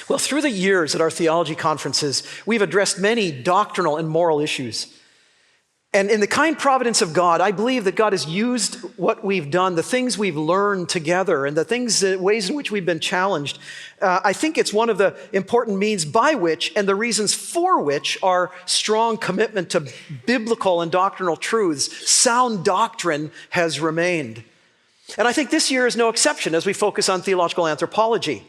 Well, through the years at our theology conferences, we've addressed many doctrinal and moral issues. And in the kind providence of God, I believe that God has used what we've done, the things we've learned together, and the ways in which we've been challenged. I think it's one of the important means by which, and the reasons for which, our strong commitment to biblical and doctrinal truths, sound doctrine, has remained. And I think this year is no exception as we focus on theological anthropology.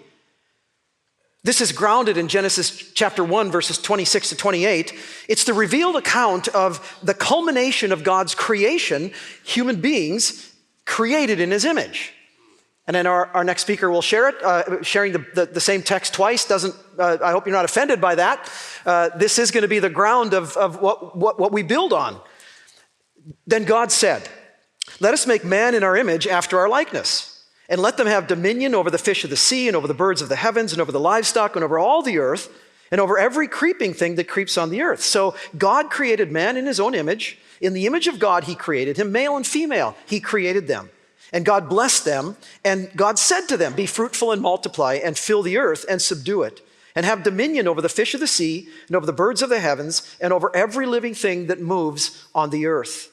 This is grounded in Genesis chapter 1, verses 26 to 28. It's the revealed account of the culmination of God's creation, human beings created in his image. And then our next speaker will share it. Sharing the same text twice doesn't, I hope you're not offended by that. This is going to be the ground of what we build on. Then God said, "Let us make man in our image after our likeness. And let them have dominion over the fish of the sea, and over the birds of the heavens, and over the livestock, and over all the earth, and over every creeping thing that creeps on the earth." So God created man in his own image. In the image of God, he created him. Male and female, he created them. And God blessed them, and God said to them, "Be fruitful and multiply, and fill the earth and subdue it, and have dominion over the fish of the sea, and over the birds of the heavens, and over every living thing that moves on the earth."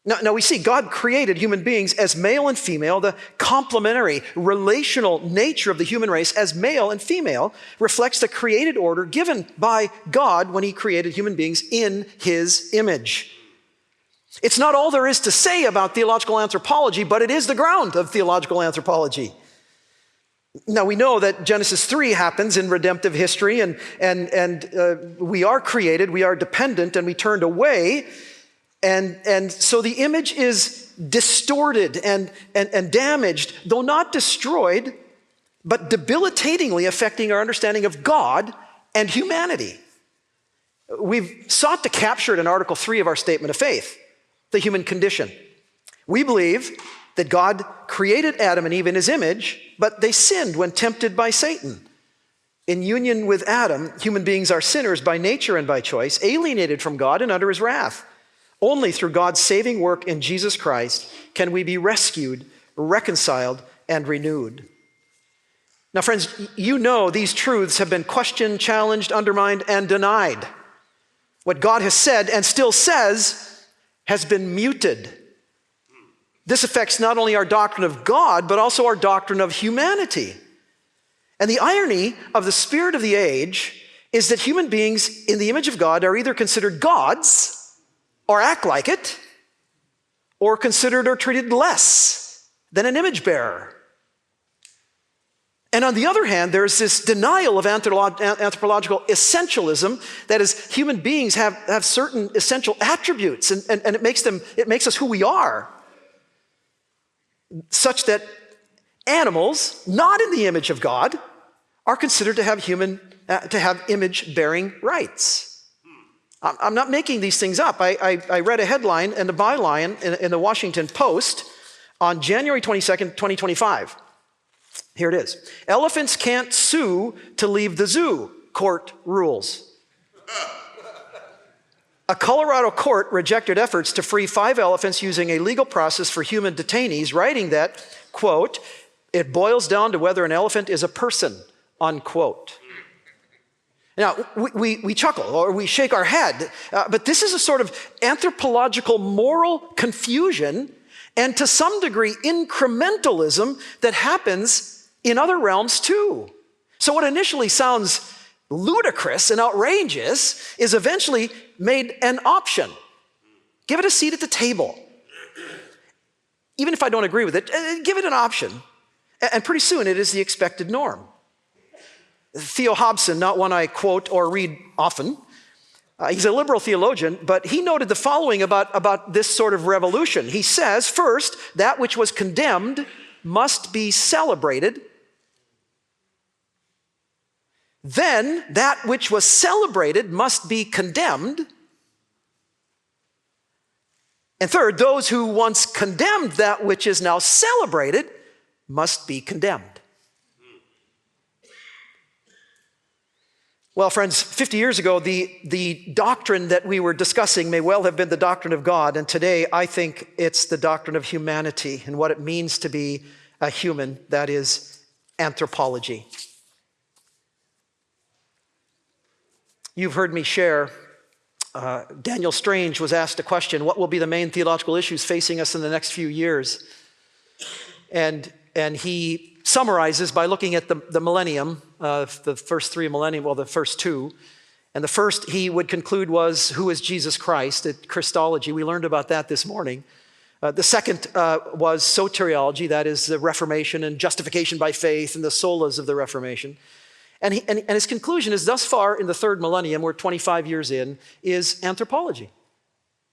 Now we see God created human beings as male and female. The complementary, relational nature of the human race as male and female reflects the created order given by God when he created human beings in his image. It's not all there is to say about theological anthropology, but it is the ground of theological anthropology. Now we know that Genesis 3 happens in redemptive history, and we are created, we are dependent, and we turned away. And so the image is distorted and damaged, though not destroyed, but debilitatingly affecting our understanding of God and humanity. We've sought to capture it in Article 3 of our Statement of Faith, the human condition. We believe that God created Adam and Eve in his image, but they sinned when tempted by Satan. In union with Adam, human beings are sinners by nature and by choice, alienated from God and under his wrath. Only through God's saving work in Jesus Christ can we be rescued, reconciled, and renewed. Now, friends, you know these truths have been questioned, challenged, undermined, and denied. What God has said and still says has been muted. This affects not only our doctrine of God, but also our doctrine of humanity. And the irony of the spirit of the age is that human beings in the image of God are either considered gods or act like it, or considered or treated less than an image bearer. And on the other hand, there's this denial of anthropological essentialism, that is, human beings have certain essential attributes, and it makes us who we are, such that animals not in the image of God are considered to have image-bearing rights. I'm not making these things up. I read a headline and a byline in the Washington Post on January 22nd, 2025. Here it is. "Elephants can't sue to leave the zoo, court rules." A Colorado court rejected efforts to free 5 elephants using a legal process for human detainees, writing that, quote, "it boils down to whether an elephant is a person," unquote. Now, we chuckle or we shake our head, but this is a sort of anthropological moral confusion and to some degree incrementalism that happens in other realms too. So what initially sounds ludicrous and outrageous is eventually made an option. Give it a seat at the table. Even if I don't agree with it, give it an option. And pretty soon it is the expected norm. Theo Hobson, not one I quote or read often, he's a liberal theologian, but he noted the following about this sort of revolution. He says, first, that which was condemned must be celebrated. Then, that which was celebrated must be condemned. And third, those who once condemned that which is now celebrated must be condemned. Well, friends, 50 years ago, the doctrine that we were discussing may well have been the doctrine of God, and today I think it's the doctrine of humanity and what it means to be a human, that is, anthropology. You've heard me share, Daniel Strange was asked a question, what will be the main theological issues facing us in the next few years? And he summarizes by looking at the millennium, the first three millennium, well, the first two. And the first he would conclude was, who is Jesus Christ? At Christology, we learned about that this morning. The second was soteriology, that is the Reformation and justification by faith and the solas of the Reformation. And his conclusion is, thus far in the third millennium, we're 25 years in, is anthropology.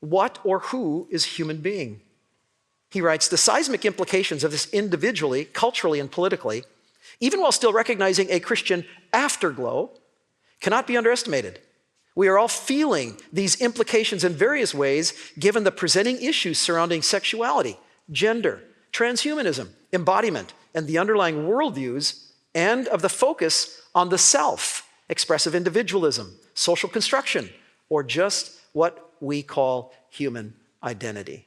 What or who is human being? He writes, the seismic implications of this individually, culturally, and politically, even while still recognizing a Christian afterglow, cannot be underestimated. We are all feeling these implications in various ways given the presenting issues surrounding sexuality, gender, transhumanism, embodiment, and the underlying worldviews, and of the focus on the self, expressive individualism, social construction, or just what we call human identity.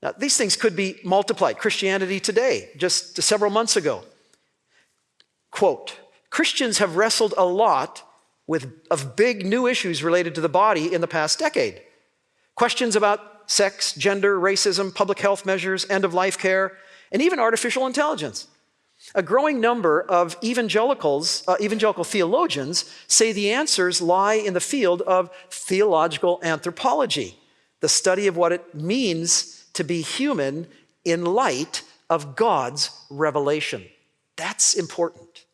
Now, these things could be multiplied. Christianity Today, just several months ago, quote, Christians have wrestled a lot of big new issues related to the body in the past decade. Questions about sex, gender, racism, public health measures, end-of-life care, and even artificial intelligence. A growing number of evangelical theologians say the answers lie in the field of theological anthropology, the study of what it means to be human in light of God's revelation. That's important.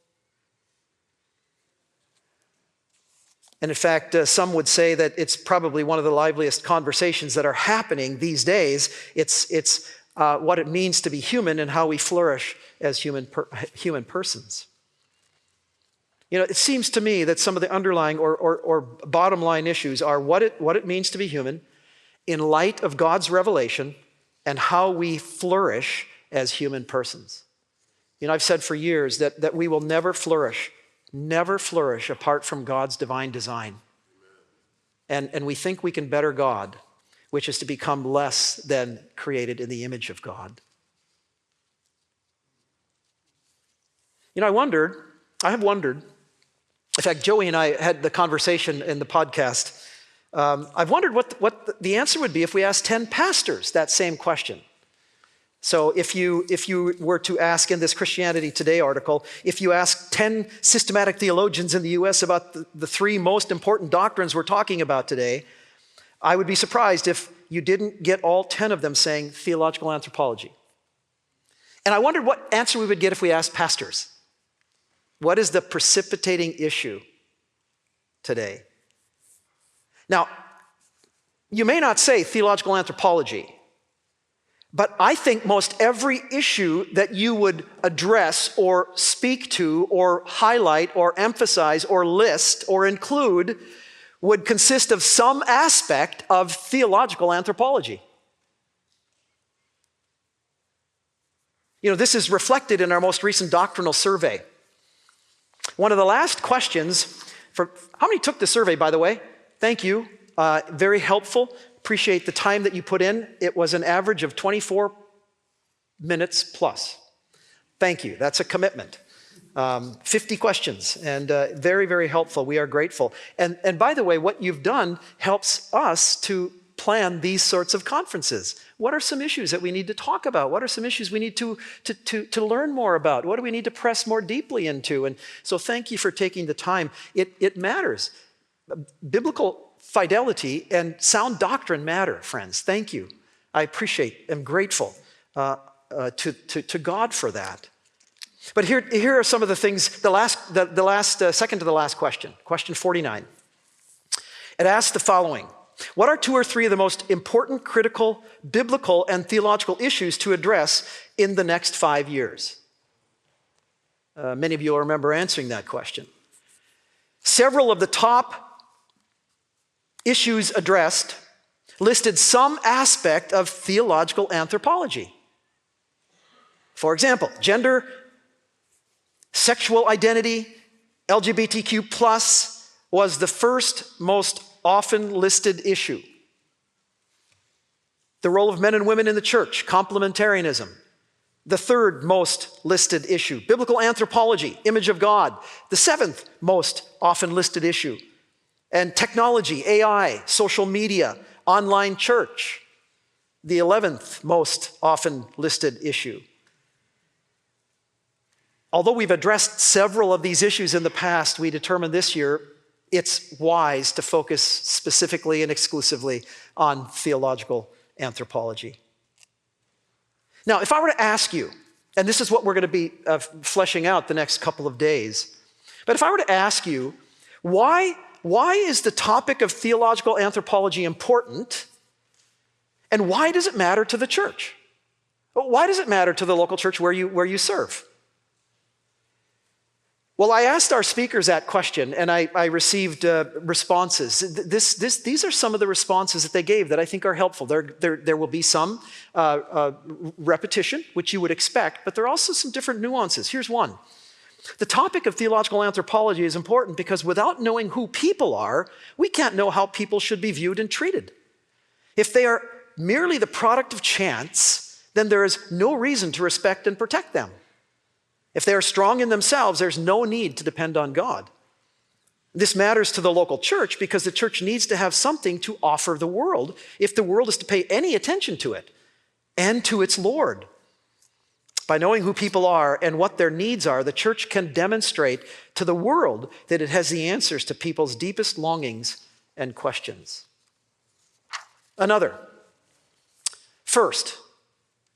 And in fact, some would say that it's probably one of the liveliest conversations that are happening these days. It's what it means to be human and how we flourish as human persons. You know, it seems to me that some of the underlying or bottom line issues are what it means to be human in light of God's revelation and how we flourish as human persons. You know, I've said for years that we will never flourish apart from God's divine design. And we think we can better God, which is to become less than created in the image of God. You know, I have wondered, in fact, Joey and I had the conversation in the podcast. I've wondered what the answer would be if we asked 10 pastors that same question. So if you were to ask in this Christianity Today article, if you ask 10 systematic theologians in the U.S. about the three most important doctrines we're talking about today, I would be surprised if you didn't get all 10 of them saying theological anthropology. And I wondered what answer we would get if we asked pastors. What is the precipitating issue today? Now, you may not say theological anthropology, but I think most every issue that you would address or speak to or highlight or emphasize or list or include would consist of some aspect of theological anthropology. You know, this is reflected in our most recent doctrinal survey. One of the last questions, how many took the survey, by the way? Thank you. Very helpful. Appreciate the time that you put in. It was an average of 24 minutes plus. Thank you. That's a commitment. 50 questions, and very, very helpful. We are grateful. And by the way, what you've done helps us to plan these sorts of conferences. What are some issues that we need to talk about? What are some issues we need to learn more about? What do we need to press more deeply into? And so thank you for taking the time. It matters. Biblical fidelity and sound doctrine matter, friends. Thank you. I appreciate, am grateful to God for that. But here are some of the things, second to the last question, question 49. It asks the following: what are two or three of the most important critical, biblical, and theological issues to address in the next 5 years? Many of you will remember answering that question. Several of the top issues addressed listed some aspect of theological anthropology. For example, gender, sexual identity, LGBTQ+ was the first most often listed issue. The role of men and women in the church, complementarianism, the third most listed issue. Biblical anthropology, image of God, the seventh most often listed issue. And technology, AI, social media, online church, the 11th most often listed issue. Although we've addressed several of these issues in the past, we determined this year it's wise to focus specifically and exclusively on theological anthropology. Now, if I were to ask you, and this is what we're going to be fleshing out the next couple of days, but if I were to ask you, why is the topic of theological anthropology important, and why does it matter to the church? Why does it matter to the local church where you serve? Well, I asked our speakers that question, and I received responses. These are some of the responses that they gave that I think are helpful. There will be some repetition, which you would expect, but there are also some different nuances. Here's one. The topic of theological anthropology is important because without knowing who people are, we can't know how people should be viewed and treated. If they are merely the product of chance, then there is no reason to respect and protect them. If they are strong in themselves, there's no need to depend on God. This matters to the local church because the church needs to have something to offer the world if the world is to pay any attention to it and to its Lord. By knowing who people are and what their needs are, the church can demonstrate to the world that it has the answers to people's deepest longings and questions. Another. First,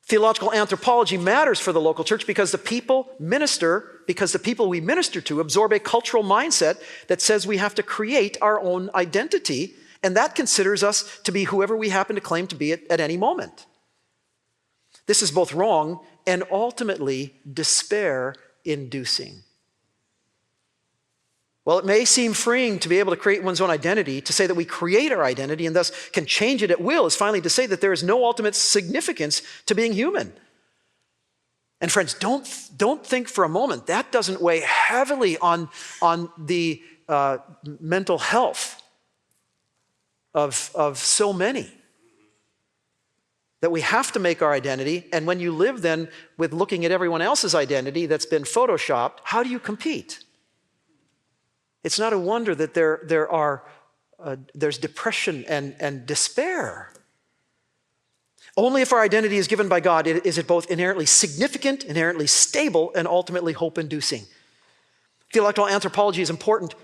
theological anthropology matters for the local church because the people we minister to absorb a cultural mindset that says we have to create our own identity, and that considers us to be whoever we happen to claim to be at any moment. This is both wrong and ultimately despair-inducing. Well, it may seem freeing to be able to create one's own identity, to say that we create our identity and thus can change it at will, is finally to say that there is no ultimate significance to being human. And friends, don't think for a moment that doesn't weigh heavily on the mental health of so many. That we have to make our identity, and when you live then with looking at everyone else's identity that's been photoshopped, how do you compete? It's not a wonder that there's depression and despair. Only if our identity is given by God is it both inherently significant, inherently stable, and ultimately hope-inducing. Theological anthropology is important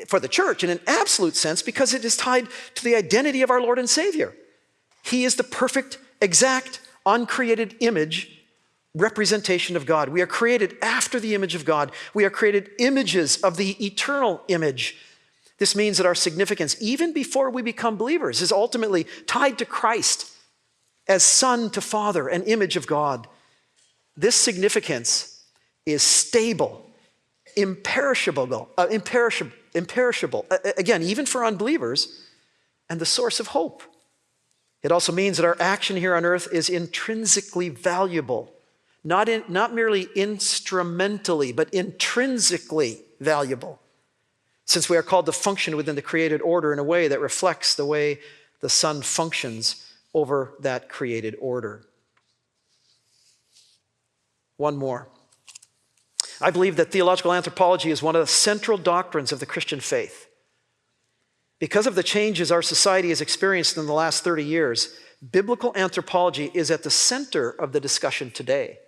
for the church in an absolute sense because it is tied to the identity of our Lord and Savior. He is the perfect, exact, uncreated image representation of God. We are created after the image of God. We are created images of the eternal image. This means that our significance, even before we become believers, is ultimately tied to Christ as Son to Father, an image of God. This significance is stable, imperishable, again, even for unbelievers, and the source of hope. It also means that our action here on earth is intrinsically valuable. Not merely instrumentally, but intrinsically valuable, since we are called to function within the created order in a way that reflects the way the Son functions over that created order. One more. I believe that theological anthropology is one of the central doctrines of the Christian faith. Because of the changes our society has experienced in the last 30 years, biblical anthropology is at the center of the discussion today.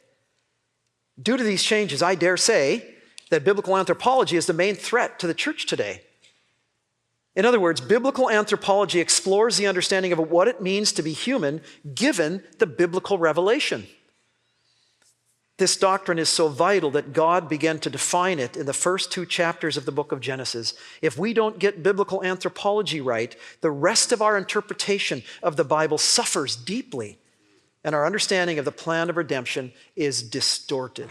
Due to these changes, I dare say that biblical anthropology is the main threat to the church today. In other words, biblical anthropology explores the understanding of what it means to be human given the biblical revelation. This doctrine is so vital that God began to define it in the first 2 chapters of the book of Genesis. If we don't get biblical anthropology right, the rest of our interpretation of the Bible suffers deeply, and our understanding of the plan of redemption is distorted.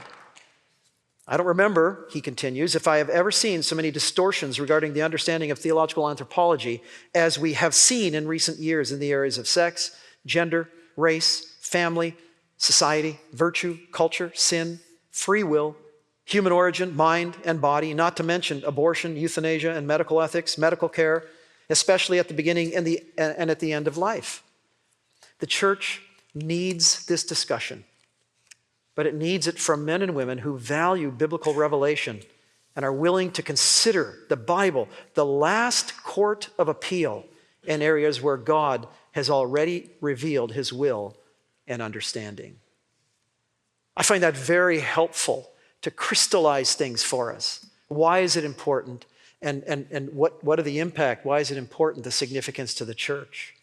I don't remember, he continues, if I have ever seen so many distortions regarding the understanding of theological anthropology as we have seen in recent years in the areas of sex, gender, race, family, society, virtue, culture, sin, free will, human origin, mind and body, not to mention abortion, euthanasia, and medical ethics, medical care, especially at the beginning and at the end of life. The church needs this discussion. but it needs it from men and women who value biblical revelation and are willing to consider the Bible the last court of appeal in areas where God has already revealed his will and understanding. I find that very helpful to crystallize things for us. Why is it important? And what are the impact? Why is it important, the significance to the church?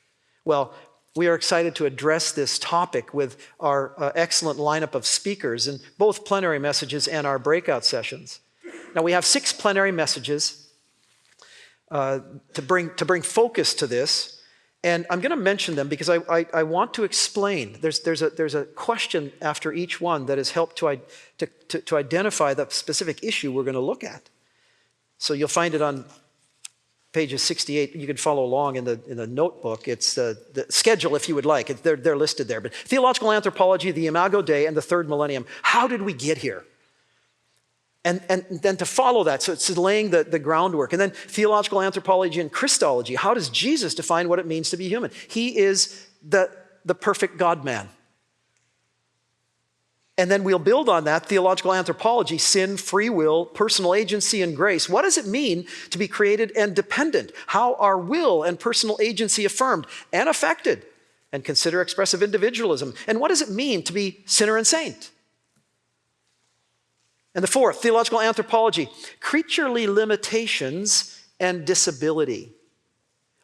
Well, we are excited to address this topic with our excellent lineup of speakers in both plenary messages and our breakout sessions. Now, we have 6 plenary messages to bring focus to this. And I'm going to mention them because I want to explain. There's a question after each one that has helped to identify the specific issue we're going to look at. So you'll find it on pages 68. You can follow along in the notebook. It's the schedule if you would like. They're listed there. But Theological Anthropology, the Imago Dei, and the Third Millennium. How did we get here? And then to follow that, so it's laying the groundwork. And then Theological Anthropology and Christology. How does Jesus define what it means to be human? He is the perfect God-man. And then we'll build on that, Theological Anthropology, sin, free will, personal agency, and grace. What does it mean to be created and dependent? How are will and personal agency affirmed and affected? And consider expressive individualism. And what does it mean to be sinner and saint? And the fourth, Theological Anthropology, creaturely limitations and disability.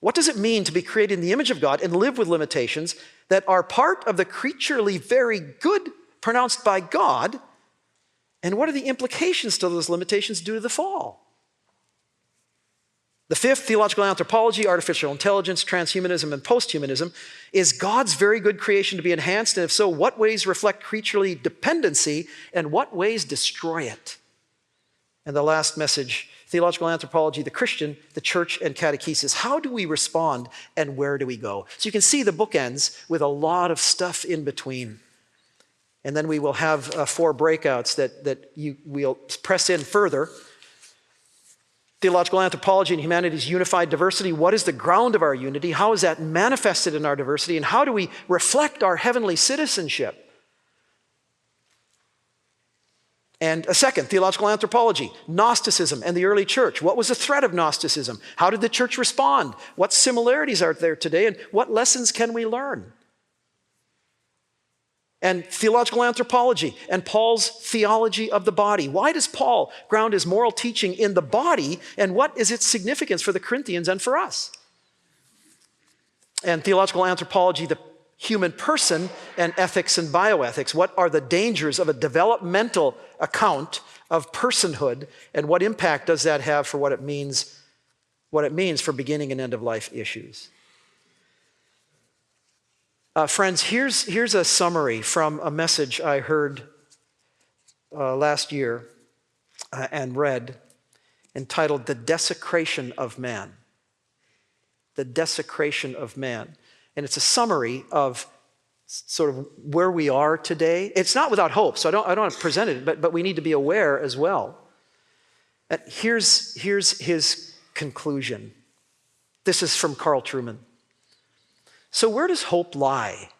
What does it mean to be created in the image of God and live with limitations that are part of the creaturely very good pronounced by God? And what are the implications to those limitations due to the fall? The fifth, Theological Anthropology, artificial intelligence, transhumanism, and posthumanism. Is God's very good creation to be enhanced? And if so, what ways reflect creaturely dependency and what ways destroy it? And the last message, Theological Anthropology, the Christian, the church, and catechesis. How do we respond and where do we go? So you can see the bookends with a lot of stuff in between. And then we will have 4 breakouts that we'll press in further. Theological Anthropology and Humanity's Unified Diversity. What is the ground of our unity? How is that manifested in our diversity? And how do we reflect our heavenly citizenship? And a second, Theological Anthropology, Gnosticism and the early church. What was the threat of Gnosticism? How did the church respond? What similarities are there today? And what lessons can we learn? And Theological Anthropology and Paul's theology of the body. Why does Paul ground his moral teaching in the body, and what is its significance for the Corinthians and for us? And Theological Anthropology, the human person, and ethics and bioethics. What are the dangers of a developmental account of personhood, and what impact does that have for what it means for beginning and end of life issues? Friends, here's a summary from a message I heard last year and read entitled The Desecration of Man. The Desecration of Man. And it's a summary of sort of where we are today. It's not without hope, so I don't want to present it, but we need to be aware as well. And here's his conclusion. This is from Carl Trueman. So where does hope lie?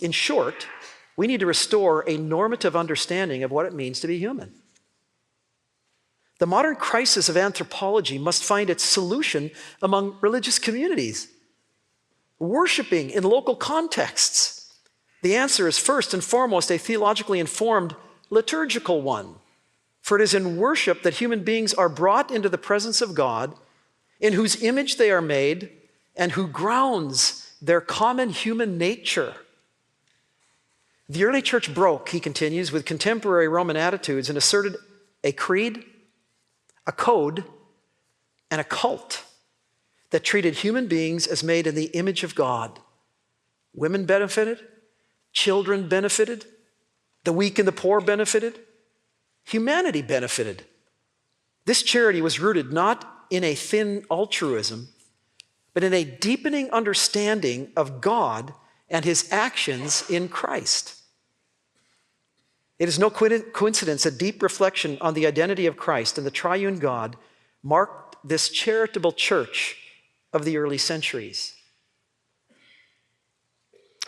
In short, we need to restore a normative understanding of what it means to be human. The modern crisis of anthropology must find its solution among religious communities, worshiping in local contexts. The answer is first and foremost a theologically informed liturgical one. For it is in worship that human beings are brought into the presence of God, in whose image they are made, and who grounds their common human nature. The early church broke, he continues, with contemporary Roman attitudes and asserted a creed, a code, and a cult that treated human beings as made in the image of God. Women benefited, children benefited, the weak and the poor benefited, humanity benefited. This charity was rooted not in a thin altruism, but in a deepening understanding of God and his actions in Christ. It is no coincidence that deep reflection on the identity of Christ and the triune God marked this charitable church of the early centuries.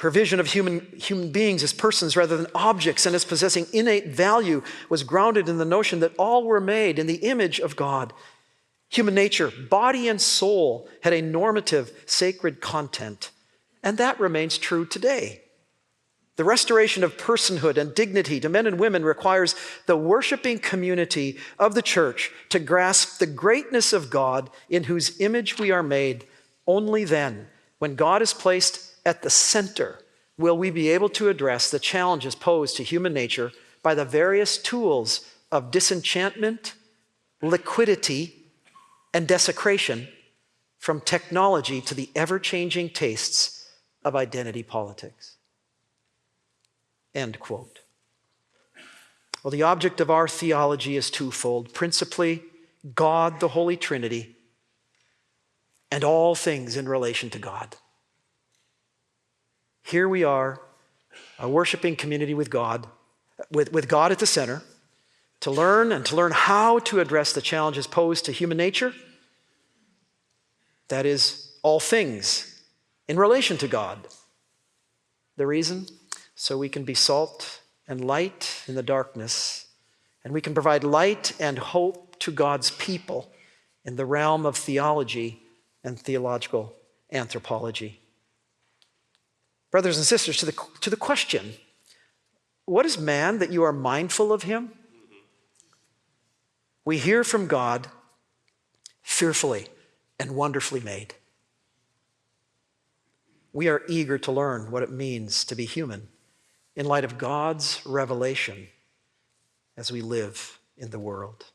Her vision of human beings as persons rather than objects and as possessing innate value was grounded in the notion that all were made in the image of God. Human nature, body and soul, had a normative, sacred content, and that remains true today. The restoration of personhood and dignity to men and women requires the worshiping community of the church to grasp the greatness of God in whose image we are made. Only then, when God is placed at the center, will we be able to address the challenges posed to human nature by the various tools of disenchantment, liquidity, and desecration, from technology to the ever-changing tastes of identity politics. End quote. Well, the object of our theology is twofold. Principally, God, the Holy Trinity, and all things in relation to God. Here we are, a worshiping community with God at the center, to learn how to address the challenges posed to human nature. That is, all things in relation to God. The reason? So we can be salt and light in the darkness, and we can provide light and hope to God's people in the realm of theology and theological anthropology. Brothers and sisters, to the question, what is man that you are mindful of him? We hear from God, fearfully and wonderfully made. We are eager to learn what it means to be human in light of God's revelation as we live in the world.